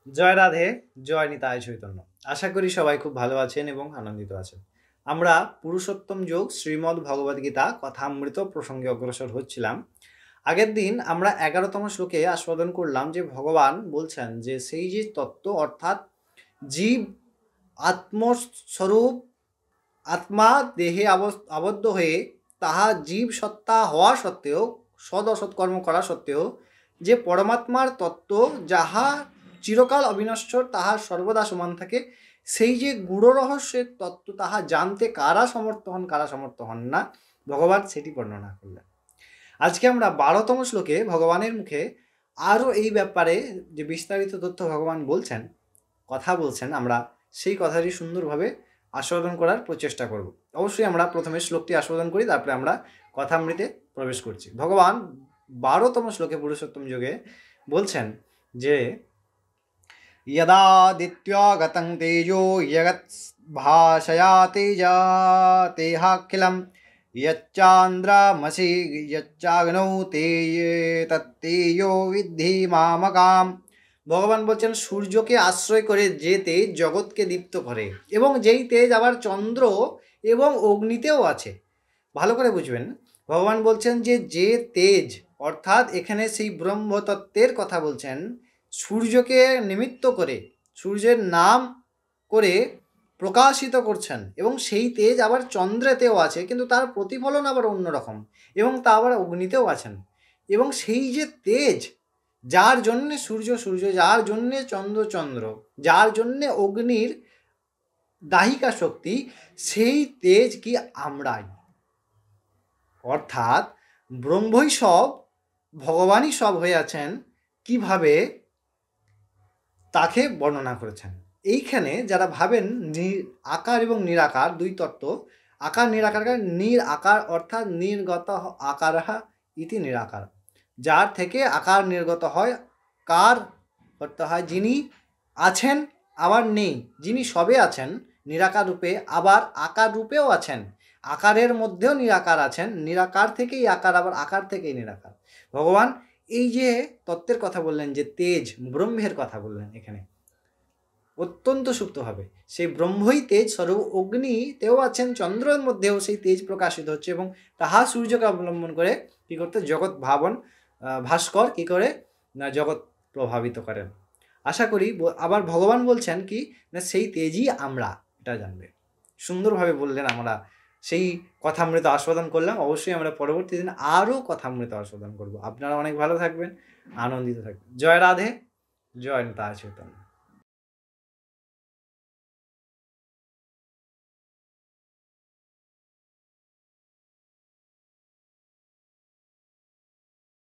জয় রাধে, জয় নিতাই চৈতন্য। আশা করি সবাই খুব ভালো আছেন এবং আনন্দিত আছেন। আমরা পুরুষোত্তম যোগ শ্রীমদ্ ভগবদ্গীতা কথামৃত প্রসঙ্গে অগ্রসর হচ্ছিলাম। আগের দিন আমরা 11তম শ্লোকে আস্বাদন করলাম যে ভগবান বলছেন যে সেই যে তত্ত্ব অর্থাৎ জীব আত্মস্বরূপ আত্মা দেহে আবদ্ধ হয়ে তাহা জীব সত্তা হওয়া সত্ত্বেও সদ অসৎ কর্ম করা সত্ত্বেও যে পরমাত্মার তত্ত্ব যাহা চিরকাল অবিনশ্বর তাহা সর্বদা সমান থাকে, সেই যে গূঢ় রহস্যের তত্ত্ব তাহা জানতে কারা সমর্থ হন না, ভগবান সেটি বর্ণনা করলেন। আজকে আমরা 12তম শ্লোকে ভগবানের মুখে আরও এই ব্যাপারে যে বিস্তারিত তথ্য ভগবান বলছেন, কথা বলছেন, আমরা সেই কথাটি সুন্দরভাবে আস্বাদন করার প্রচেষ্টা করব। অবশ্যই আমরা প্রথমে শ্লোকটি আস্বাদন করি, তারপরে আমরা কথামৃতে প্রবেশ করছি। ভগবান 12তম শ্লোকে পুরুষোত্তম যোগে বলছেন যে यदादित्यगतं तेजो यगत् भाषया तेजा तेहाखिलं यच्चान्द्रमसि यच्चाग्नौ ते तत्तेजो विद्धि मामकाम। ভগবান বলছেন সূর্যকে আশ্রয় করে যে তেজ জগৎকে দীপ্ত করে এবং যেই তেজ আবার চন্দ্র এবং অগ্নিতেও আছে। ভালো করে বুঝবেন, ভগবান বলছেন যে যে তেজ অর্থাৎ এখানে সেই ব্রহ্মতত্ত্বের কথা বলছেন, সূর্যকে নিমিত্ত করে সূর্যের নাম করে প্রকাশিত করছেন এবং সেই তেজ আবার চন্দ্রেতেও আছে, কিন্তু তার প্রতিফলন আবার অন্যরকম, এবং তা আবার অগ্নিতেও আছেন। এবং সেই যে তেজ, যার জন্যে সূর্য সূর্য, যার জন্যে চন্দ্র চন্দ্র, যার জন্যে অগ্নির দাহিকা শক্তি, সেই তেজ কি আমরাই। অর্থাৎ ব্রহ্মই সব, ভগবানই সব হয়ে আছেন। কিভাবে তাকে বর্ণনা করেছেন। এইখানে যারা ভাবেন আকার এবং নিরাকার দুই তত্ত্ব, আকার নিরাকার, আকার অর্থাৎ নির্গত আকারহা ইতি নিরাকার, যার থেকে আকার নির্গত হয়, কার করতে হয়, যিনি আছেন আবার নেই, যিনি সবে আছেন নিরাকার রূপে, আবার আকার রূপেও আছেন, আকারের মধ্যেও নিরাকার আছেন, নিরাকার থেকেই আকার, আবার আকার থেকেই নিরাকার। ভগবান এই যে তত্ত্বের কথা বললেন, যে তেজ ব্রহ্মের কথা বললেন এখানে অত্যন্ত সুপ্তভাবে, সেই ব্রহ্মই তেজ স্বরূপ, অগ্নিতেও আছেন, চন্দ্রের মধ্যেও সেই তেজ প্রকাশিত হচ্ছে, এবং তাহা সূর্যকে অবলম্বন করে কী করতে, জগৎ ভাস্কর কী করে না জগৎ প্রভাবিত করেন। আশা করি আবার ভগবান বলছেন কি না সেই তেজই আমরা, এটা জানবে। সুন্দরভাবে বললেন, আমরা সেই কথামৃত আস্বাদন করলাম। অবশ্যই আমরা পরবর্তী দিন আরও কথামৃত আস্বাদন করব। আপনারা অনেক ভালো থাকবেন, আনন্দিত থাকবেন। জয় রাধে, জয় নিতাই চৈতন্য।